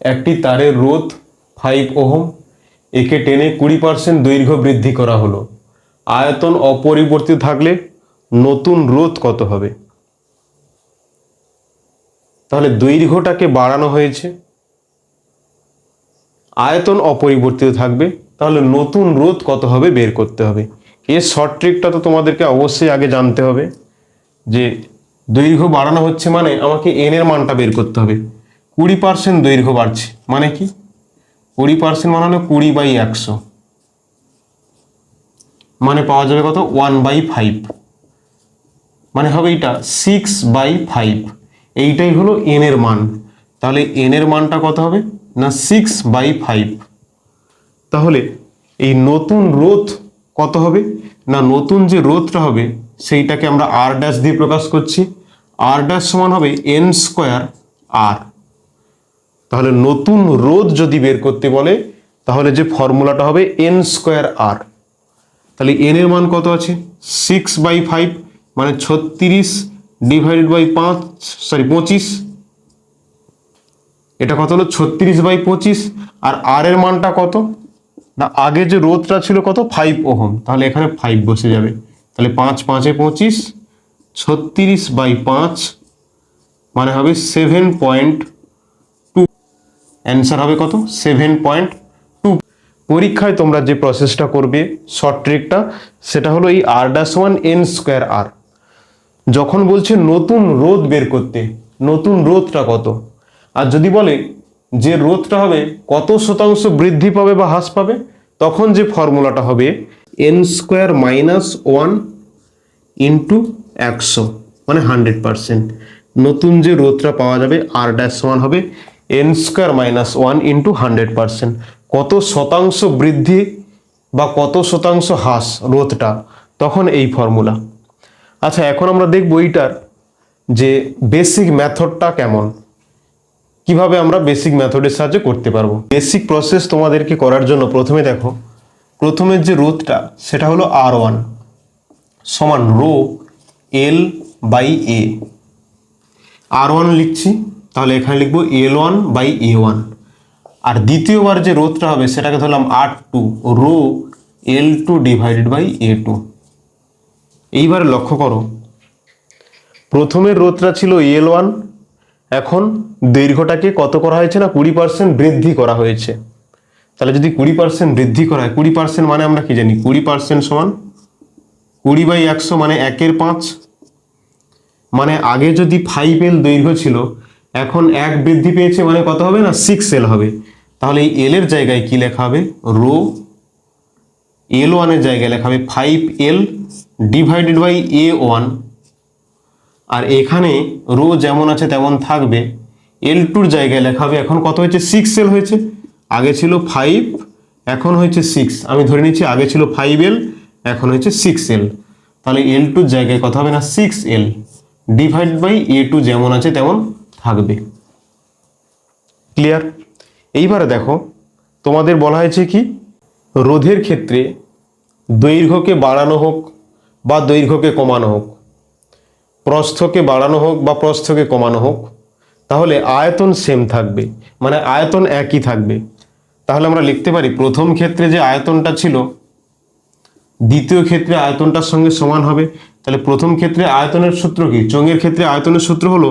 একটি তারের রোধ 5 ওহম, একে টেনে 20% দৈর্ঘ্য বৃদ্ধি করা হলো। আয়তন অপরিবর্তিত থাকলে নতুন রোধ কত হবে? তাহলে দৈর্ঘ্যটাকে বাড়ানো হয়েছে, আয়তন অপরিবর্তিত থাকবে, তাহলে নতুন রোধ কত হবে বের করতে হবে। এর শর্ট ট্রিকটা তো তোমাদেরকে অবশ্যই আগে জানতে হবে যে দৈর্ঘ্য বাড়ানো হচ্ছে মানে আমাকে এন এর মানটা বের করতে হবে। 20% দৈর্ঘ্য বাড়ছে মানে কি? 20% মানে হলো 20/100, মানে পাওয়া যাবে কত? 1/5, মানে হবে এটা 6/5। এইটাই হলো এন এর মান। তাহলে এন এর মানটা কত হবে না 6/5। তাহলে এই নতুন রোধ কত হবে না নতুন যে রোধটা হবে সেইটাকে আমরা আর ড্যাশ দিয়ে প্রকাশ করছি। আর ড্যাশ সমান হবে এন স্কোয়ার আর। তাহলে নতুন রোধ যদি বের করতে বলে তাহলে যে ফর্মুলাটা হবে এন স্কোয়ার আর। তাহলে এন এর মান কত আছে? 6/5, মানে 36 ডিভাইডেড বাই 25। এটা কত হলো? 36/25। আর আর এর মানটা কত না আগে যে রোধটা ছিল কত? 5 ওহম, তাহলে এখানে 5 বসে যাবে। তাহলে 5 5 25, 36/5 মানে হবে 7.2। অ্যান্সার হবে কত? 7.2। পরীক্ষায় তোমরা যে প্রসেসটা করবে শর্ট ট্রিকটা, সেটা হলো এই আর ড্যাশ ওয়ান এন স্কোয়ার আর। যখন বলছে নতুন রোধ বের করতে, নতুন রোধটা কত, আর যদি বলে যে রোধটা হবে কত শতাংশ বৃদ্ধি পাবে বা হ্রাস পাবে, তখন যে ফর্মুলাটা হবে এন স্কোয়ার মাইনাস 1 ইন্টু 100, মানে 100%। নতুন যে রোধটা পাওয়া যাবে আর ড্যাশ সমান হবে এন স্কোয়ার মাইনাস 1 ইন্টু 100%। কত শতাংশ বৃদ্ধি বা কত শতাংশ হ্রাস রোধটা, তখন এই ফর্মুলা। আচ্ছা, এখন আমরা দেখব এইটার যে বেসিক মেথডটা কেমন, কিভাবে আমরা বেসিক মেথডের সাহায্যে করতে পারবো। বেসিক প্রসেস তোমাদেরকে করার জন্য প্রথমে দেখো, প্রথমের যে রোধটা সেটা হলো R1 সমান rho L by A. R1 লিখছি, তাহলে এখানে লিখবো L1/A1। আর দ্বিতীয়বার যে রোধটা হবে সেটাকে ধরলাম R2 rho L2 divided by A2। এইবার লক্ষ্য করো, প্রথমের রোধটা ছিল L1, এখন দৈর্ঘ্যটাকে কত করা হয়েছে না 20% বৃদ্ধি করা হয়েছে। তাহলে যদি 20% বৃদ্ধি করা হয়, 20% মানে আমরা কি জানি? 20% সমান 20/100, মানে 1/5। মানে আগে যদি 5L দৈর্ঘ্য ছিল, এখন 1 বৃদ্ধি পেয়েছে, মানে কত হবে না 6L হবে। তাহলে এই এল এর জায়গায় কি লেখা হবে? রো L1 এর জায়গায় লেখা হবে 5L ডিভাইডেড বাই A1। আর এখানে রো যেমন আছে তেমন থাকবে, L2 জায়গায় লেখা হবে এখন কত হয়েছে? 6L হয়েছে। আগে ছিল 5, এখন হয়েছে 6। আমি ধরে নিচ্ছি আগে ছিল 5L, এখন হয়েছে 6L। তাহলে L2 জায়গায় কত হবে না 6L ডিভাইড বাই A2 যেমন আছে তেমন থাকবে। ক্লিয়ার? এইবারে দেখো, তোমাদের বলা হয়েছে কি রোধের ক্ষেত্রে দৈর্ঘ্যকে বাড়ানো হোক বা দৈর্ঘ্যকে কমানো হোক, প্রস্থকে বাড়ানো হোক বা প্রস্থকে কমানো হোক, তাহলে আয়তন সেম থাকবে, মানে আয়তন একই থাকবে। তাহলে আমরা লিখতে পারি প্রথম ক্ষেত্রে যে আয়তনটা ছিল দ্বিতীয় ক্ষেত্রে আয়তনটার সঙ্গে সমান হবে। তাহলে প্রথম ক্ষেত্রে আয়তনের সূত্র কি? চোঙের ক্ষেত্রে আয়তনের সূত্র হলো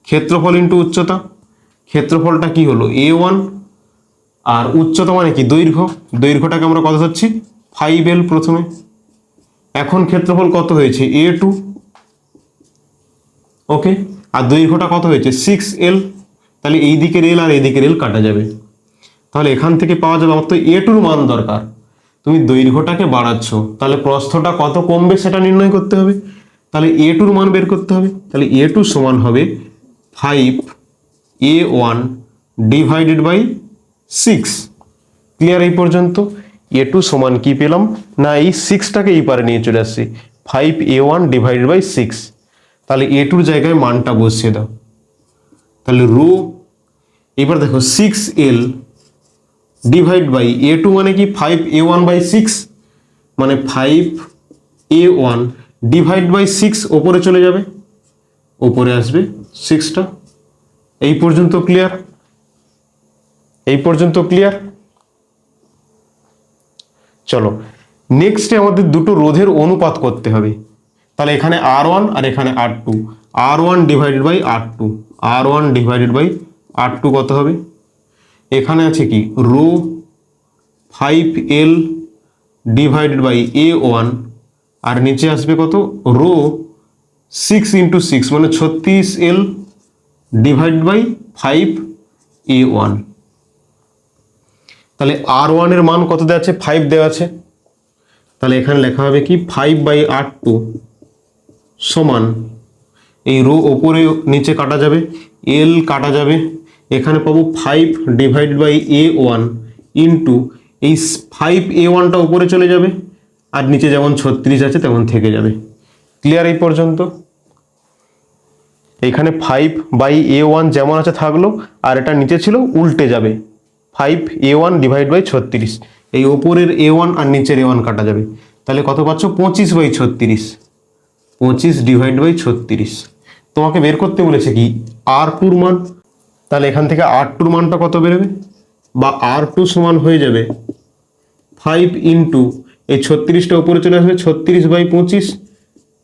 ক্ষেত্রফল ইন্টু উচ্চতা। ক্ষেত্রফলটা কি হলো? A1, আর উচ্চতা মানে কি? দৈর্ঘ্য। দৈর্ঘ্যটাকে আমরা কত ধরছি? 5L প্রথমে। এখন ক্ষেত্রফল কত হয়েছে? A2। ওকে, আর দৈর্ঘ্যটা কত হয়েছে? 6L। তাহলে এই দিকের L আর এই দিকের L কাটা যাবে। তাহলে এখান থেকে পাওয়া যাবে আমার তো A2 মান দরকার। তুমি দৈর্ঘ্যটাকে বাড়াচ্ছ, তাহলে প্রস্থটা কত কমবে সেটা নির্ণয় করতে হবে। তাহলে A2 মান বের করতে হবে। তাহলে A2 সমান হবে 5A1 ডিভাইডেড বাই 6। ক্লিয়ার এই পর্যন্ত? A2 সমান কি পেলাম না এই 6টাকে এই পারে নিয়ে চলে আসছি, 5A1 ডিভাইডেড বাই 6। তাহলে A2 জায়গায় মানটা বসিয়ে দাও। তাহলে রো, এবার দেখো 6L ডিভাইড বাই A2 মানে কি? 5A1/6, মানে 5A1 ডিভাইড বাই 6 ওপরে চলে যাবে, ওপরে আসবে 6টা। এই পর্যন্ত ক্লিয়ার? এই পর্যন্ত ক্লিয়ার? চলো নেক্সটে আমাদের দুটো রোধের অনুপাত করতে হবে। তাহলে এখানে R1 আর এখানে R2, R1 divided by R2, R1 divided by R2 কত হবে? এখানে আছে কি rho 5L divided by A1, আর নিচে আসবে কত রো 6 ইন্টু 6 মানে 36L ডিভাইডেড বাই 5A1। তাহলে R1 এর মান কত দেওয়া আছে? 5 দেওয়া আছে। তাহলে এখানে লেখা হবে কি 5/R2 সমান, এই রো ওপরে নিচে কাটা যাবে, L কাটা যাবে, এখানে পাবো 5 ডিভাইডেড বাই A1 ইন্টু এই 5A1টা উপরে চলে যাবে, আর নিচে যেমন 36 আছে তেমন থেকে যাবে। ক্লিয়ার এই পর্যন্ত? এখানে 5/A1 যেমন আছে থাকলো, আর এটা নিচে ছিল উল্টে যাবে, 5A1 ডিভাইড বাই 36, এই ওপরের A1 আর নিচের A1 কাটা যাবে। তাহলে কত পাচ্ছ? 25/36, 25 ডিভাইড বাই 36। তোমাকে বের করতে বলেছে কি R2 মান। তাহলে এখান থেকে R2 মানটা কত বেরোবে? বা R2 সমান হয়ে যাবে 5 ইন্টু এই 36টা উপরে চলে আসবে 36/25,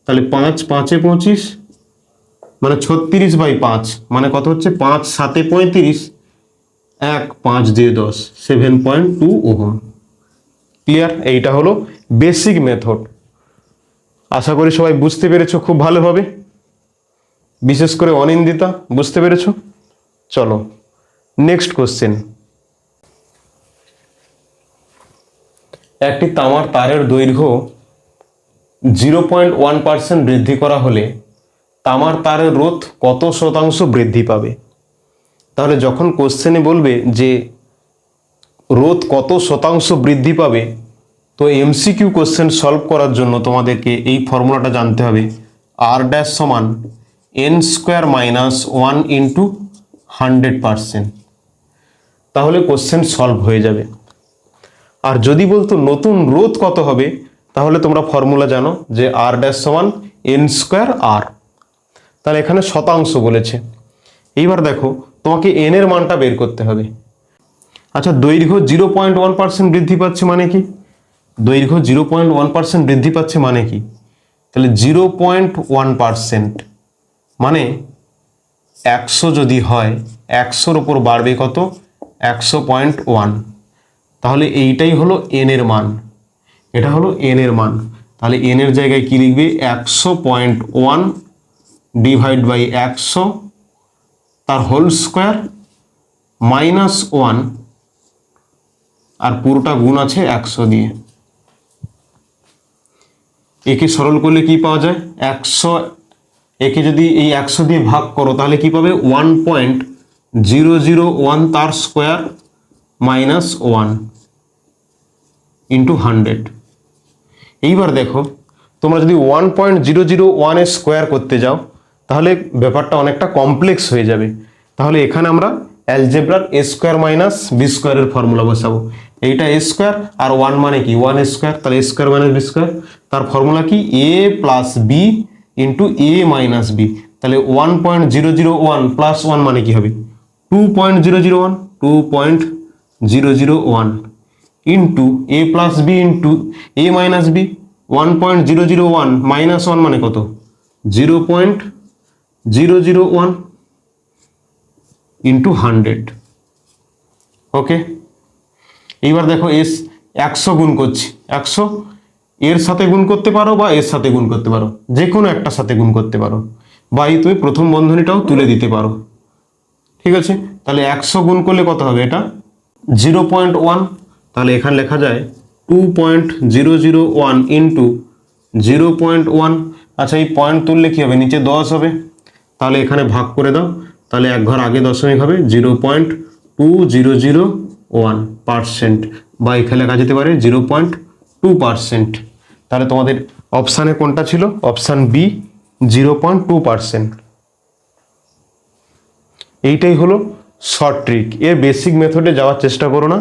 তাহলে 5 5 এ 25 মানে 36/5, মানে কত হচ্ছে 5 7 এ 35, 1 5 দিয়ে 10, 7.2 ওহম। ক্লিয়ার? এইটা হলো বেসিক মেথড। আশা করি সবাই বুঝতে পেরেছো খুব ভালোভাবে, বিশেষ করে অনিন্দিতা বুঝতে পেরেছো। চলো নেক্সট কোশ্চেন। একটি তামার তারের দৈর্ঘ্য 0.1% বৃদ্ধি করা হলে তামার তারের রোধ কত শতাংশ বৃদ্ধি পাবে? তাহলে যখন কোশ্চেনে বলবে যে রোধ কত শতাংশ বৃদ্ধি পাবে, তো এমসিকিউ কোশ্চেন সলভ করার জন্য তোমাদেরকে এই ফর্মুলাটা জানতে হবে, R ড্যাশ সমান n² - 1 ইন্টু 100%, তাহলে কোশ্চেন সলভ হয়ে যাবে। আর যদি বলতো নতুন রোধ কত হবে, তাহলে তোমরা ফর্মুলা জানো যে R ড্যাশ সমান n² R। তাহলে এখানে শতাংশ বলেছে। এইবার দেখো তোমাকে n এর মানটা বের করতে হবে। আচ্ছা, দৈর্ঘ্য 0.1% বৃদ্ধি পাচ্ছে মানে কি? দৈর্ঘ্য 0.1% বৃদ্ধি পাচ্ছে মানে কি? তাহলে 0.1% মানে 100 যদি হয়, 100-র উপর বাড়বে কত? 100.1। তাহলে এইটাই হলো n এর মান, এটা হলো n এর মান। তাহলে n এর জায়গায় কি লিখবে? 100.1 ডিভাইড বাই 100 তার হোল স্কোয়ার -1, আর পুরোটা গুণ আছে 100 দিয়ে। একে সরল করলে কি পাওয়া যায়? 100, একে যদি এই 100 দিয়ে ভাগ করো তাহলে কি পাবে? 1.001 তার স্কোয়ার -1 ইন্টু 100। এইবার দেখো তোমরা যদি 1.001 এর স্কোয়ার করতে যাও তাহলে ব্যাপারটা অনেকটা কমপ্লেক্স হয়ে যাবে। তাহলে এখানে আমরা অ্যালজেব্রার a² - b² এর ফর্মুলা বসাবো। এইটা a² আর 1 মানে কি 1² তাহলে a² - b², তার ফর্মুলা কি a plus B into a minus B. তাহলে 1.001 প্লাস 1 মানে কি হবে? 2.001, 2.001 into a plus B into a minus B. 1.001 minus 1 মানে কত? 0.001 ইন্টু 100। ওকে, এইবার দেখো এস 100 গুণ করছি, 100 এর সাথে গুণ করতে পারো বা এর সাথে গুণ করতে পারো, যে কোনো একটা সাথে গুণ করতে পারো, বা এই তুমি প্রথম বন্ধনীটাও তুলে দিতে পারো। ঠিক আছে, তাহলে 100 গুণ করলে কত হবে? এটা 0.1, তাহলে এখানে লেখা যায় 2.001 ইন্টু 0.1। আচ্ছা, এই পয়েন্ট তুললে কি হবে? নিচে 10 হবে, তাহলে এখানে ভাগ করে দাও, তাহলে এক ঘর আগে দশমিক হবে 0.2001%, বা এখানে লেখা যেতে পারে 0.2%। তাহলে তোমাদের অপশানে কোনটা ছিল? Option B 0.2%। এইটাই হলো শর্ট ট্রিক। এর বেসিক মেথডে যাওয়ার চেষ্টা করো না,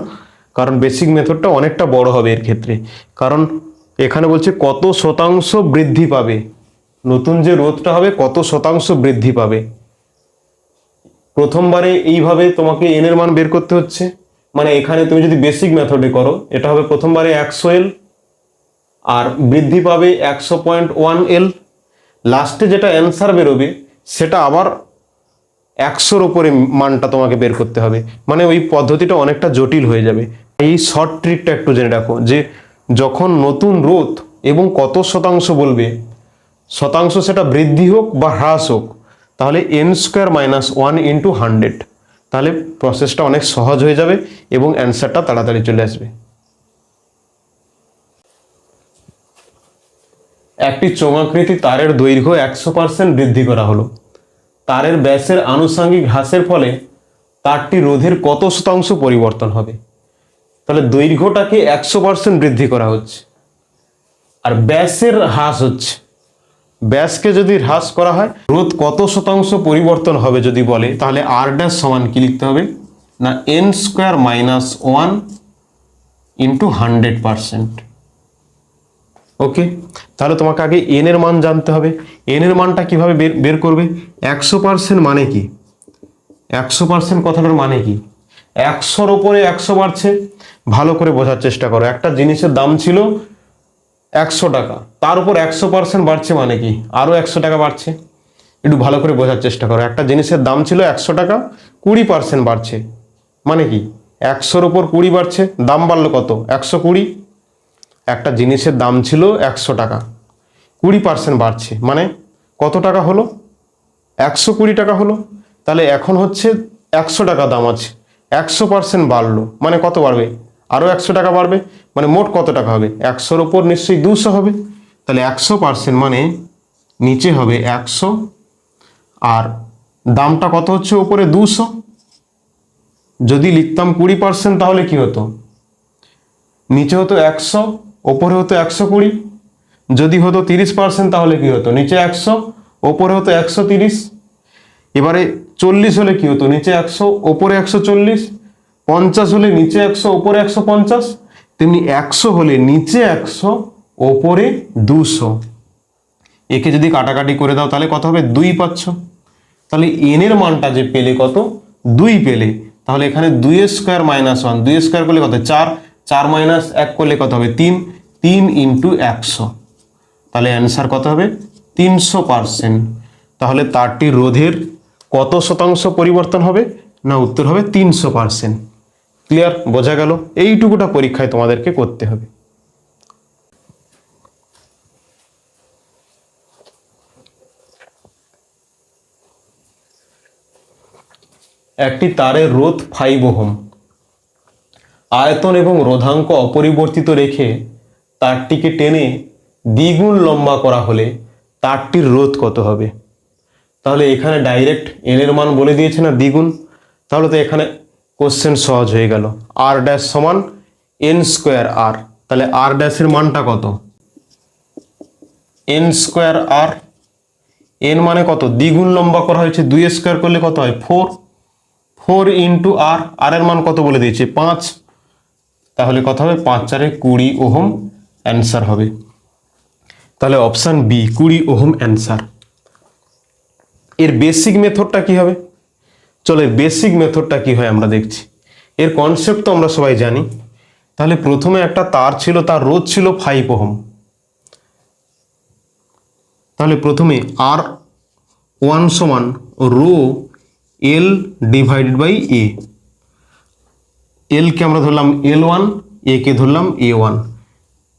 কারণ বেসিক মেথডটা অনেকটা বড় হবে এর ক্ষেত্রে। কারণ এখানে বলছে কত শতাংশ বৃদ্ধি পাবে, নতুন যে রোধটা হবে কত শতাংশ বৃদ্ধি পাবে। প্রথমবারে এইভাবে তোমাকে n এর মান বের করতে হচ্ছে, মানে এখানে তুমি যদি বেসিক মেথডে করো এটা হবে প্রথমবারে 100L আর বৃদ্ধি পাবে 100.1L, লাস্টে যেটা অ্যান্সার বেরোবে সেটা আবার 100-র উপরে মানটা তোমাকে বের করতে হবে। মানে ওই পদ্ধতিটা অনেকটা জটিল হয়ে যাবে। এই শর্ট ট্রিকটা একটু জেনে রাখো যে যখন নতুন রোধ এবং কত শতাংশ বলবে, শতাংশ সেটা বৃদ্ধি হোক বা হ্রাস হোক, তাহলে n² - 1 × 100, তাহলে প্রসেসটা অনেক সহজ হয়ে যাবে এবং অ্যান্সারটা তাড়াতাড়ি চলে আসবে। একটি চোঙাকৃতি তারের দৈর্ঘ্য 100% বৃদ্ধি করা হলো। তারের ব্যাসের আনুষঙ্গিক হ্রাসের ফলে তারটি রোধের কত শতাংশ পরিবর্তন হবে? তাহলে দৈর্ঘ্যটাকে 100% বৃদ্ধি করা হচ্ছে আর ব্যাসের হ্রাস হচ্ছে। ব্যাসকে যদি হ্রাস করা হয় রোধ কত শতাংশ পরিবর্তন হবে যদি বলে, তাহলে r ড্যাশ সমান কি লিখতে হবে না n² - 1 × 100%। ওকে, তাহলে তোমাকে আগে n এর মান জানতে হবে। n এর মানটা কিভাবে বের করবে? 100% মানে কি? 100% কথাটার মানে কি? 100-র উপরে 100 বাড়ছে। ভালো করে বোঝার চেষ্টা করো। একটা জিনিসের দাম ছিল 100 টাকা, তার উপর 100% বাড়ছে মানে কি? আরো 100 টাকা বাড়ছে। একটু ভালো করে বোঝার চেষ্টা করো। একটা জিনিসের দাম ছিল 100 টাকা, 20% বাড়ছে মানে কি? 100-র উপর 20 বাড়ছে, দাম বাড়লো কত? 120। একটা জিনিসের দাম ছিল 100 টাকা, 20% বাড়ছে মানে কত টাকা হলো? 120 টাকা হলো। তাহলে এখন হচ্ছে 100 টাকা দাম আছে, 100% বাড়লো মানে কত বাড়বে? আরও 100 টাকা বাড়বে মানে মোট কত টাকা হবে? 100-র উপর নিশ্চয়ই 200 হবে। তাহলে 100% মানে নিচে হবে 100 আর দামটা কত হচ্ছে? উপরে 200। যদি লিখতাম 20% তাহলে কি হতো? নিচে হতো 100, ওপরে হতো 120। যদি হতো 30% তাহলে কি হতো? নিচে 100, ওপরে হতো 130। এবারে 40 হলে কি হতো? নিচে 100, ওপরে 140। 50 হলে নিচে 100, ওপরে 150। তেমনি 100 হলে নিচে 100, ওপরে 200। একে যদি কাটাকাটি করে দাও তাহলে কত হবে? 2 পাচ্ছ। তাহলে n এর মানটা যে পেলে কত? 2 পেলে। তাহলে এখানে 2² - 1, 2² করলে কত? 4, 4 - 1 করলে কত হবে? 3, 3 × 100। তাহলে অ্যান্সার কত হবে? 300%। তাহলে তারটির রোধের কত শতাংশ পরিবর্তন হবে? না উত্তর হবে 300%। ক্লিয়ার? বোঝা গেল? এইটুকুটা পরীক্ষায় তোমাদেরকে করতে হবে। একটি তারের রোধ 5 ওহম, আয়তন এবং রোধাঙ্ক অপরিবর্তিত রেখে তারটিকে টেনে দ্বিগুণ লম্বা করা হলে তারটির রোধ কত হবে? তাহলে এখানে ডাইরেক্ট n এর মান বলে দিয়েছে না, দ্বিগুণ। তাহলে তো এখানে কোশ্চেন সহজ হয়ে গেল। r ড্যাশ সমান n² r। তাহলে r ড্যাশের মানটা কত? n² r। n মানে কত? দ্বিগুণ লম্বা করা হয়েছে, 2² করলে কত হয়? 4, 4 × r। r এর মান কত বলে দিয়েছে? 5। তাহলে কত হবে? 5 × 4 = 20 ওহম অ্যান্সার হবে। তাহলে অপশান বি 20 ওহম অ্যান্সার। এর বেসিক মেথডটা কি হবে? চলো এর বেসিক মেথডটা কি হয় আমরা দেখছি। এর কনসেপ্ট তো আমরা সবাই জানি। তাহলে প্রথমে একটা তার ছিল, তার রোধ ছিল 5 ওহম। তাহলে প্রথমে R1 সমান রো L / A। L কে আমরা ধরলাম L1, A কে ধরলাম A1।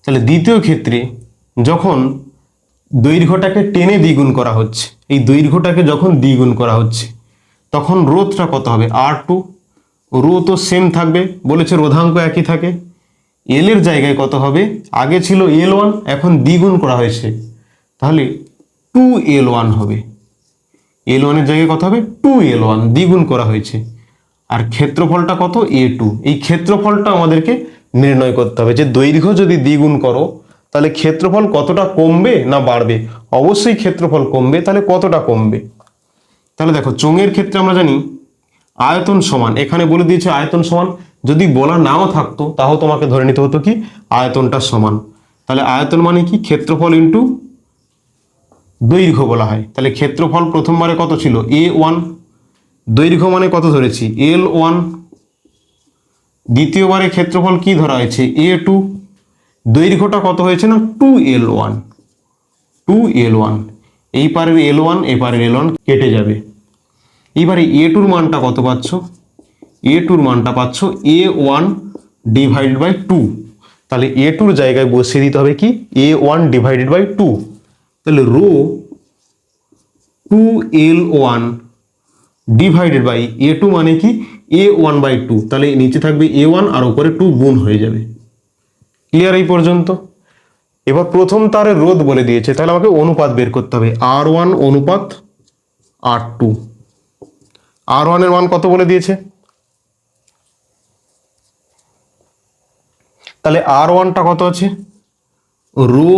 তাহলে দ্বিতীয় ক্ষেত্রে যখন দৈর্ঘ্যটাকে টেনে দ্বিগুণ করা হচ্ছে, এই দৈর্ঘ্যটাকে যখন দ্বিগুণ করা হচ্ছে তখন রোধটা কত হবে? R2। রো তো সেম থাকবে, বলেছে রোধাঙ্ক একই থাকে। এল এর জায়গায় কত হবে? আগে ছিল L1, এখন দ্বিগুণ করা হয়েছে, তাহলে 2L1 হবে। L1 এর জায়গায় কত হবে? 2L1, দ্বিগুণ করা হয়েছে। আর ক্ষেত্রফলটা কত? A2। এই ক্ষেত্রফলটা আমাদেরকে নির্ণয় করতে হবে যে দৈর্ঘ্য যদি দ্বিগুণ করো তাহলে ক্ষেত্রফল কতটা কমবে না বাড়বে? অবশ্যই ক্ষেত্রফল কমবে। তাহলে কতটা কমবে? তাহলে দেখো চোঙের ক্ষেত্রে আমরা জানি আয়তন সমান, এখানে বলে দিয়েছে আয়তন সমান। যদি বলা নাও থাকতো তাও তোমাকে ধরে নিতে হতো কি আয়তনটা সমান। তাহলে আয়তন মানে কি? ক্ষেত্রফল ইন্টু দৈর্ঘ্য বলা হয়। তাহলে ক্ষেত্রফল প্রথমবারে কত ছিল? A1। দৈর্ঘ্য মানে কত ধরেছি? L1। দ্বিতীয়বারে ক্ষেত্রফল কি ধরা হয়েছে A2, দৈর্ঘ্যটা কত হয়েছে না 2L1, 2L1, এই পারের L1 এপারের L1 কেটে যাবে। এবারে A2 মানটা কত পাচ্ছ, A2 মানটা পাচ্ছ A1 ডিভাইডেড বাই 2, তাহলে A2 জায়গায় বসিয়ে দিতে হবে কি A1 ডিভাইডেড বাই 2, তাহলে rho 2L1 divided by A2 মানে কি A1 বাই 2, তাহলে নিচে থাকবে A1 আর উপরে 2 গুণ হয়ে যাবে। ক্লিয়ার এই পর্যন্ত? এবার প্রথম তারের রোধ বলে দিয়েছে, তাহলে আমাকে অনুপাত বের করতে হবে R1 অনুপাত R2। R1 এর মান কত বলে দিয়েছে, তাহলে R1টা কত আছে rho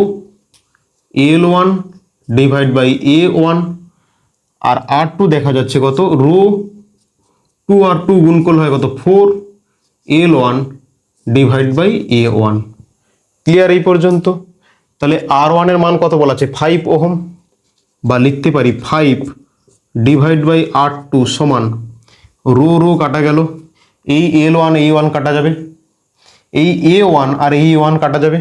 L1 divide by A1, R R2 দেখা যাচ্ছে কত রো 2 আর 2 গুণ করলে হয় কত 4L1 divide by A1। Clear এই পর্যন্ত? তাহলে R1 এর মান কত বলা আছে 5 ওহম, বা লিখতে পারি 5 ডিভাইড বাই R2 সমান রো রো কাটা গেল, এই L1 A1 কাটা যাবে, এই A1 আর A1 কাটা যাবে,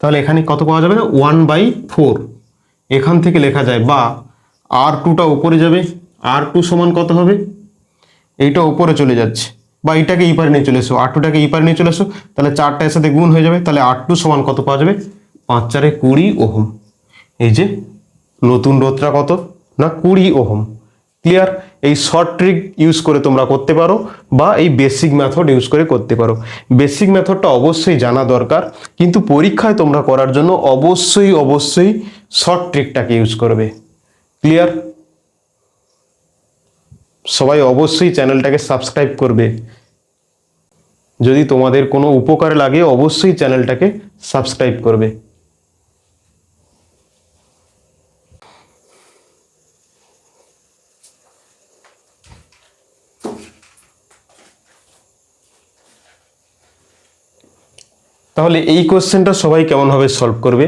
তাহলে এখানে কত পাওয়া যাবে না 1/4, এখান থেকে লেখা যায় বা R2টা উপরে যাবে, R2 সমান কত হবে, এইটা উপরে চলে যাচ্ছে বা এইটাকে এই পারে নিয়ে চলে এসো, R2টাকে এই পারে নিয়ে চলে এসো, তাহলে 4টা এর সাথে গুণ হয়ে যাবে, তাহলে R2 সমান কত পাওয়া যাবে 5 4 20 ওহম। এই যে নতুন রোধটা কত না 20 ওহম। ক্লিয়ার? এই শর্ট ট্রিক ইউজ করে তোমরা করতে পারো বা এই বেসিক মেথড ইউজ করে করতে পারো। বেসিক মেথডটা অবশ্যই জানা দরকার, কিন্তু পরীক্ষায় তোমরা করার জন্য অবশ্যই অবশ্যই শর্ট ট্রিকটাকে ইউজ করবে। ক্লিয়ার? সবাই অবশ্যই চ্যানেলটাকে সাবস্ক্রাইব করবে, যদি তোমাদের কোনো উপকারে লাগে অবশ্যই চ্যানেলটাকে সাবস্ক্রাইব করবে। তাহলে এই কোশ্চেনটা সবাই কেমনভাবে সলভ করবে,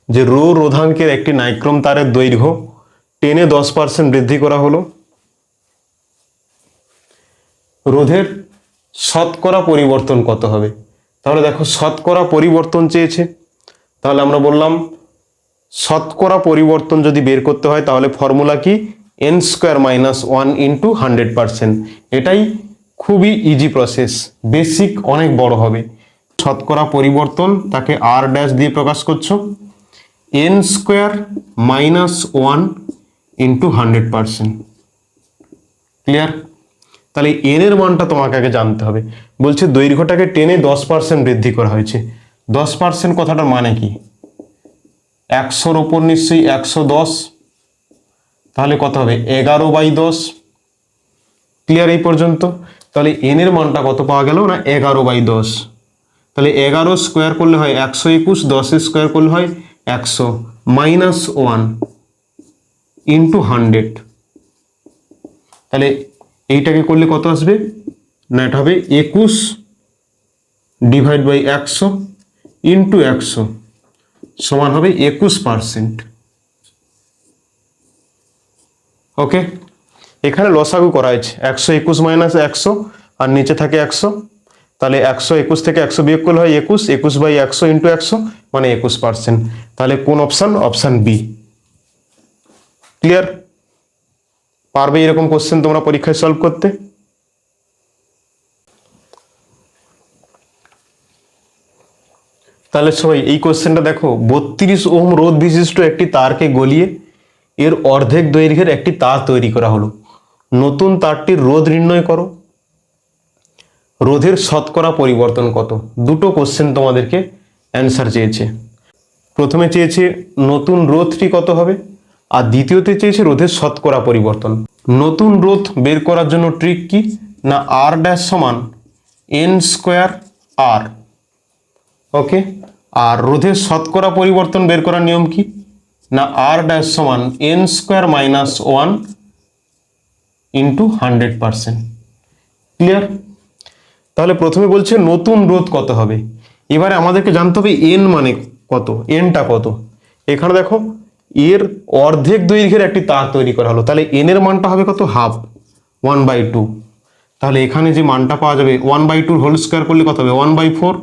যে রো রোধাঙ্কের একটি নাইক্রোম তারের দৈর্ঘ্য 10 এ 10% বৃদ্ধি করা হলো, রোধের শতকরা পরিবর্তন কত হবে। তাহলে দেখো শতকরা পরিবর্তন চেয়েছে, তাহলে আমরা বললাম শতকরা পরিবর্তন যদি বের করতে হয় তাহলে ফর্মুলা কি n² - 1 ইন্টু 100%। এটাই খুবই ইজি প্রসেস, বেসিক অনেক বড় হবে। শতকরা পরিবর্তন তাকে r ড্যাশ দিয়ে প্রকাশ করছো, n² - 1 ইন্টু 100%। ক্লিয়ার? তাহলে n এর মানটা তোমাকে আগে জানতে হবে। বলছে দৈর্ঘ্যটাকে 10 এ 10% বৃদ্ধি করা হয়েছে, 10% কথাটার মানে কি 100-র ওপর নিশ্চয়ই 110, তাহলে কত হবে 11/10। ক্লিয়ার এই পর্যন্ত? তাহলে n এর মানটা কত পাওয়া গেল না 11/10, তাহলে 11 স্কোয়ার করলে হয় 121, 10 স্কোয়ার করলে হয় 100 মাইনাস 1 ইন্টু 100, তাহলে এইটাকে করলে কত আসবে না এটা হবে 21 ডিভাইড বাই 100 ইন্টু 100 সমান হবে 21%। ওকে, এখানে লসাগু করা হয়েছে 121 মাইনাস 100 আর নিচে থাকে 100, তাহলে 121 থেকে 100 বিয়োগ করলে হয় 21, 21/100 ইন্টু 100 মানে 21%। তাহলে কোন অপশন? Option B. ক্লিয়ার? পারবে এরকম কোশ্চেন তোমরা পরীক্ষায় সলভ করতে? তাহলে সবাই এই কোশ্চেনটা দেখো, 32 ওহম রোধ বিশিষ্ট একটি তারকে গলিয়ে এর অর্ধেক দৈর্ঘ্যের একটি তার তৈরি করা হলো, নতুন তারটির রোধ নির্ণয় করো, রোধের শতকরা পরিবর্তন কত। দুটো কোশ্চেন তোমাদেরকে অ্যান্সার চেয়েছে, প্রথমে চেয়েছে নতুন রোধটি কত হবে, আর দ্বিতীয়তে চেয়েছে রোধের শতকরা পরিবর্তন। নতুন রোধ বের করার জন্য ট্রিক কি না r ড্যাশ সমান n² r। ওকে, আর রোধের শতকরা পরিবর্তন বের করার নিয়ম কি না r ড্যাশ সমান n² - 1 ইন্টু 100%। ক্লিয়ার? তাহলে প্রথমে বলছে নতুন রোধ কত হবে, এবারে আমাদেরকে জানতে হবে n মানে কত, nটা কত। এখানে দেখো এর অর্ধেক দৈর্ঘ্যের একটি তার তৈরি করা হলো, তাহলে n এর মানটা হবে কত হাফ 1/2, তাহলে এখানে যে মানটা পাওয়া যাবে 1/2 হোল স্কোয়ার করলে কত হবে 1/4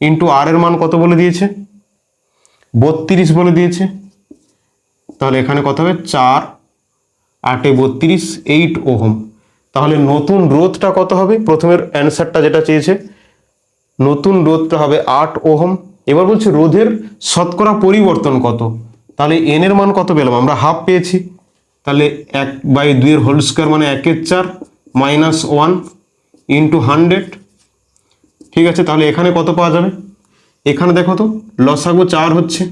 ইন্টু আর এর মান কত বলে দিয়েছে 32 বলে দিয়েছে। তাহলে এখানে কত হবে 4 8 32 8 ওহম। তাহলে নতুন রোধটা কত হবে, প্রথমের অ্যান্সারটা যেটা চেয়েছে নতুন রোধটা হবে 8 ওহম। এবার বলছে রোধের শতকরা পরিবর্তন কত, তাহলে এন এর মান কত পেলাম আমরা হাফ পেয়েছি, তাহলে 1/2 হোল স্কোয়ার মানে 1/4 -1 ইন্টু 100। ঠিক আছে, তাহলে এখানে কত পাওয়া যাবে, এখানে দেখো তো লসাগু 4 হচ্ছে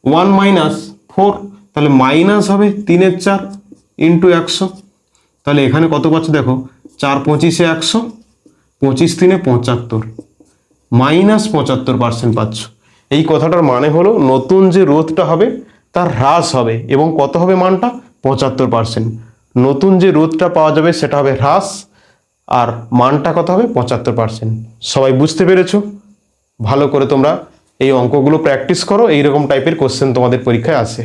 1 - 4, তাহলে মাইনাস হবে 3/4 ইন্টু 100। তাহলে এখানে কত পাচ্ছ দেখো 4 25 100, 25 3 75, -75% পাচ্ছ। এই কথাটার মানে হলো নতুন যে রোধটা হবে তার হ্রাস হবে এবং কত হবে মানটা 75%। নতুন যে রোধটা পাওয়া যাবে সেটা হবে হ্রাস আর মানটা কত হবে 75%। সবাই বুঝতে পেরেছো? ভালো করে তোমরা এই অঙ্কগুলো প্র্যাকটিস করো, এইরকম টাইপের কোশ্চেন তোমাদের পরীক্ষায় আসে।